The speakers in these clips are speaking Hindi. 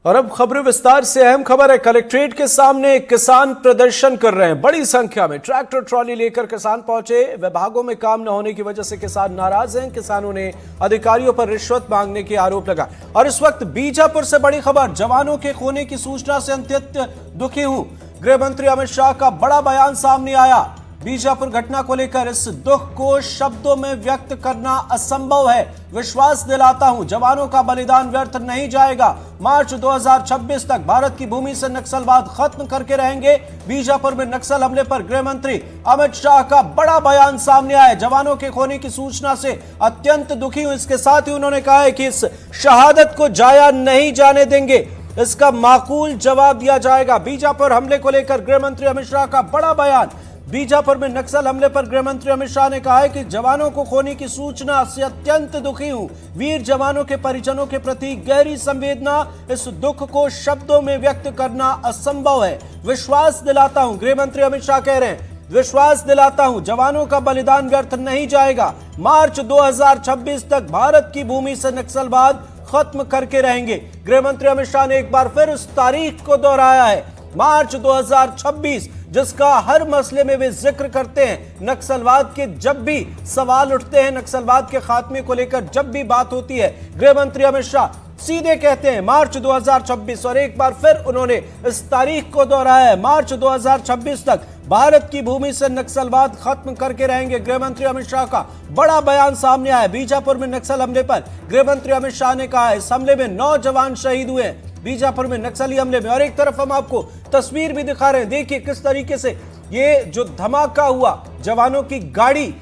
और अब खबरें विस्तार से। अहम खबर है, कलेक्ट्रेट के सामने किसान प्रदर्शन कर रहे हैं। बड़ी संख्या में ट्रैक्टर ट्रॉली लेकर किसान पहुंचे। विभागों में काम न होने की वजह से किसान नाराज हैं। किसानों ने अधिकारियों पर रिश्वत मांगने के आरोप लगाए। और इस वक्त बीजापुर से बड़ी खबर, जवानों के खोने की सूचना से अत्यंत दुखी हूं। गृह मंत्री अमित शाह का बड़ा बयान सामने आया। बीजापुर घटना को लेकर इस दुख को शब्दों में व्यक्त करना असंभव है। विश्वास दिलाता हूं, जवानों का बलिदान व्यर्थ नहीं जाएगा। मार्च 2026 तक भारत की भूमि से नक्सलवाद खत्म करके रहेंगे। बीजापुर में नक्सल हमले पर गृह मंत्री अमित शाह का बड़ा बयान सामने आया। जवानों के खोने की सूचना से अत्यंत दुखी हूं। इसके साथ ही उन्होंने कहा है कि इस शहादत को जाया नहीं जाने देंगे, इसका माकूल जवाब दिया जाएगा। बीजापुर हमले को लेकर गृह मंत्री अमित शाह का बड़ा बयान। बीजापुर में नक्सल हमले पर गृह मंत्री अमित शाह ने कहा है कि जवानों को खोने की सूचना से अत्यंत दुखी हूं। वीर जवानों के परिजनों के प्रति गहरी संवेदना। इस दुख को शब्दों में व्यक्त करना असंभव है। विश्वास दिलाता हूं, गृह मंत्री अमित शाह कह रहे हैं, विश्वास दिलाता हूं जवानों का बलिदान व्यर्थ नहीं जाएगा। मार्च 2026 तक भारत की भूमि से नक्सलवाद खत्म करके रहेंगे। गृह मंत्री अमित शाह ने एक बार फिर उस तारीख को दोहराया है, मार्च 2026, जिसका हर मसले में वे जिक्र करते हैं। नक्सलवाद के जब भी सवाल उठते हैं, नक्सलवाद के खात्मे को लेकर जब भी बात होती है, गृह मंत्री अमित शाह सीधे कहते हैं मार्च 2026। और एक बार फिर उन्होंने इस तारीख को दोहराया है, मार्च 2026 तक भारत की भूमि से नक्सलवाद खत्म करके रहेंगे। गृह मंत्री अमित शाह का बड़ा बयान सामने आया। बीजापुर में नक्सल हमले पर गृह मंत्री अमित शाह ने कहा, इस हमले में 9 जवान शहीद हुए हैं। बीजापुर में नक्सली हमले में। और एक तरफ हम आपको तस्वीर भी दिखा रहे हैं, देखिए किस तरीके से ये जो धमाका हुआ, जवानों की गाड़ी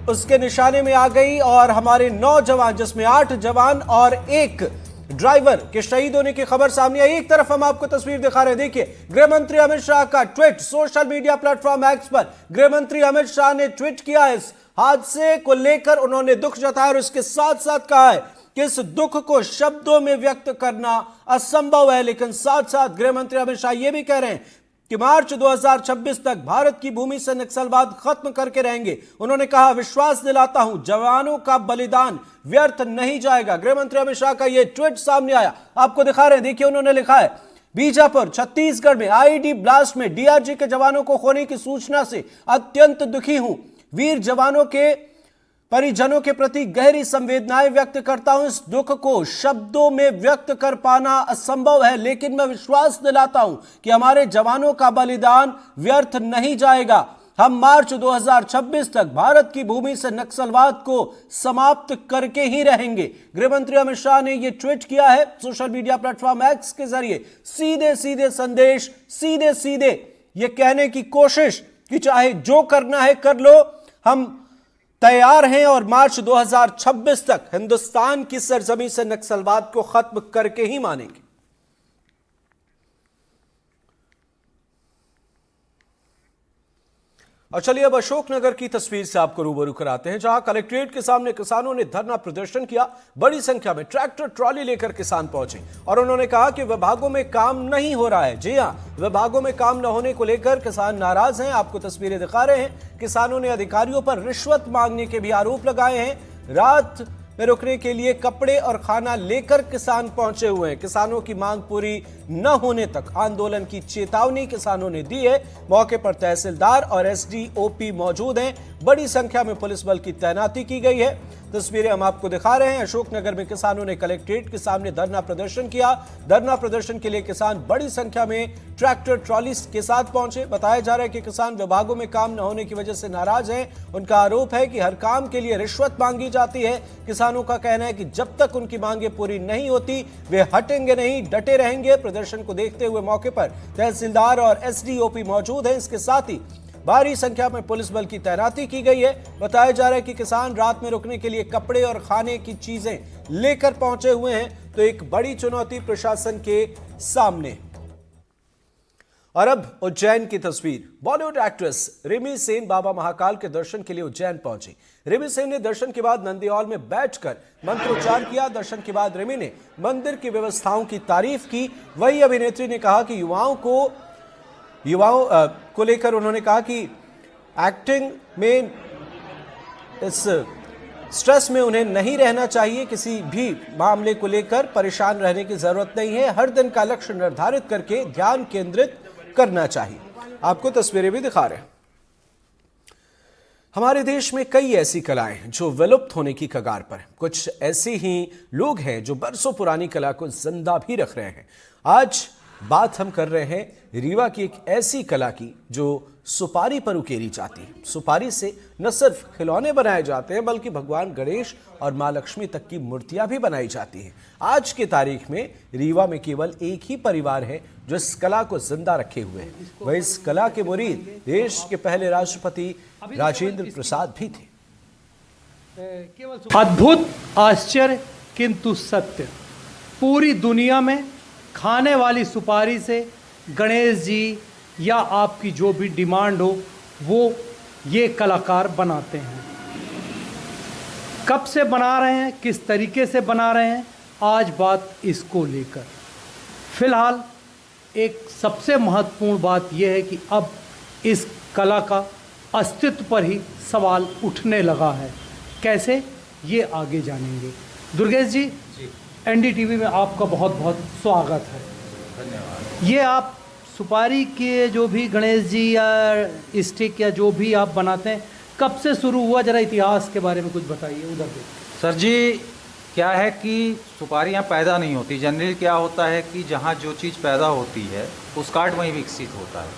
उसके निशाने में आ गई और हमारे 9 जवान, जिसमें 8 जवान और 1 ड्राइवर के शहीद होने की खबर सामने आई। एक तरफ हम आपको तस्वीर दिखा रहे हैं, देखिए गृह मंत्री अमित शाह का tweet. Social media platform x पर गृह मंत्री अमित शाह ने ट्वीट किया है। इस हादसे को लेकर उन्होंने दुख जताया और इसके साथ साथ कहा है कि इस दुख को शब्दों में व्यक्त करना असंभव है। लेकिन साथ साथ गृह मंत्री अमित शाह यह भी कह रहे हैं कि मार्च 2026 तक भारत की भूमि से नक्सलवाद खत्म करके रहेंगे। उन्होंने कहा, विश्वास दिलाता हूं जवानों का बलिदान व्यर्थ नहीं जाएगा। गृह मंत्री अमित शाह का यह ट्वीट सामने आया, आपको दिखा रहे हैं, देखिए उन्होंने लिखा है, बीजापुर छत्तीसगढ़ में आईईडी ब्लास्ट में डीआरजी के जवानों को खोने की सूचना से अत्यंत दुखी हूं। वीर जवानों के परिजनों के प्रति गहरी संवेदनाएं व्यक्त करता हूं। इस दुख को शब्दों में व्यक्त कर पाना असंभव है, लेकिन मैं विश्वास दिलाता हूं कि हमारे जवानों का बलिदान व्यर्थ नहीं जाएगा। हम मार्च 2026 तक भारत की भूमि से नक्सलवाद को समाप्त करके ही रहेंगे। गृहमंत्री अमित शाह ने यह ट्वीट किया है सोशल मीडिया प्लेटफॉर्म एक्स के जरिए। सीधे सीधे संदेश, सीधे सीधे यह कहने की कोशिश कि चाहे जो करना है कर लो, हम तैयार हैं और मार्च 2026 तक हिंदुस्तान की सरजमी से नक्सलवाद को खत्म करके ही मानेंगे। और चलिए अब अशोकनगर की तस्वीर से आपको रूबरू कराते हैं, जहां कलेक्ट्रेट के सामने किसानों ने धरना प्रदर्शन किया। बड़ी संख्या में ट्रैक्टर ट्रॉली लेकर किसान पहुंचे और उन्होंने कहा कि विभागों में काम नहीं हो रहा है। जी हां, विभागों में काम न होने को लेकर किसान नाराज हैं। आपको तस्वीरें दिखा रहे हैं। किसानों ने अधिकारियों पर रिश्वत मांगने के भी आरोप लगाए हैं। रात में रुकने के लिए कपड़े और खाना लेकर किसान पहुंचे हुए हैं। किसानों की मांग पूरी न होने तक आंदोलन की चेतावनी किसानों ने दी है। मौके पर तहसीलदार और एसडीओपी मौजूद हैं। बड़ी संख्या में पुलिस बल की तैनाती की गई है। तस्वीरें हम आपको दिखा रहे हैं। अशोकनगर में किसानों ने कलेक्ट्रेट के सामने धरना प्रदर्शन किया। धरना प्रदर्शन के लिए किसान बड़ी संख्या में ट्रैक्टर ट्रॉली के साथ पहुंचे। बताया जा रहा है कि किसान विभागों में काम न होने की वजह से नाराज हैं। उनका आरोप है कि हर काम के लिए रिश्वत मांगी जाती है। किसानों का कहना है कि जब तक उनकी मांगे पूरी नहीं होती वे हटेंगे नहीं, डटे रहेंगे। प्रदर्शन को देखते हुए मौके पर तहसीलदार और एसडीओपी मौजूद हैं। इसके साथ ही भारी संख्या में पुलिस बल की तैनाती की गई है। बताया जा रहा है कि किसान रात में रुकने के लिए कपड़े और खाने की चीजें लेकर पहुंचे हुए हैं। तो एक बड़ी चुनौती प्रशासन के सामने। और अब उज्जैन की तस्वीर। बॉलीवुड एक्ट्रेस रिमी सेन बाबा महाकाल के दर्शन के लिए उज्जैन पहुंची। रिमी सेन ने दर्शन के बाद नंदी हॉल में बैठकर मंत्रोच्चार किया। दर्शन के बाद रिमी ने मंदिर की व्यवस्थाओं की तारीफ की। वही अभिनेत्री ने कहा कि युवाओं को लेकर उन्होंने कहा कि एक्टिंग में इस स्ट्रेस में उन्हें नहीं रहना चाहिए। किसी भी मामले को लेकर परेशान रहने की जरूरत नहीं है। हर दिन का लक्ष्य निर्धारित करके ध्यान केंद्रित करना चाहिए। आपको तस्वीरें भी दिखा रहे हैं। हमारे देश में कई ऐसी कलाएं हैं जो विलुप्त होने की कगार पर हैं। कुछ ऐसे ही लोग हैं जो बरसों पुरानी कला को जिंदा भी रख रहे हैं। आज बात हम कर रहे हैं रीवा की एक ऐसी कला की जो सुपारी पर उकेरी जाती है। सुपारी से न सिर्फ खिलौने बनाए जाते हैं बल्कि भगवान गणेश और मां लक्ष्मी तक की मूर्तियां भी बनाई जाती हैं। आज की तारीख में रीवा में केवल एक ही परिवार है जो इस कला को जिंदा रखे हुए है। वह इस कला के मुरीद देश के पहले राष्ट्रपति राजेंद्र प्रसाद भी थे। अद्भुत, आश्चर्य किंतु सत्य। पूरी दुनिया में खाने वाली सुपारी से गणेश जी या आपकी जो भी डिमांड हो वो ये कलाकार बनाते हैं। कब से बना रहे हैं, किस तरीके से बना रहे हैं, आज बात इसको लेकर। फिलहाल एक सबसे महत्वपूर्ण बात यह है कि अब इस कला का अस्तित्व पर ही सवाल उठने लगा है। कैसे, ये आगे जानेंगे। दुर्गेश जी, एनडीटीवी में आपका बहुत बहुत स्वागत है। धन्यवाद। ये आप सुपारी के जो भी गणेश जी या स्टिक या जो भी आप बनाते हैं, कब से शुरू हुआ, जरा इतिहास के बारे में कुछ बताइए। उधर पे सर जी, क्या है कि सुपारियाँ पैदा नहीं होती। जनरली क्या होता है कि जहाँ जो चीज़ पैदा होती है उस कार्ड वहीं विकसित होता है।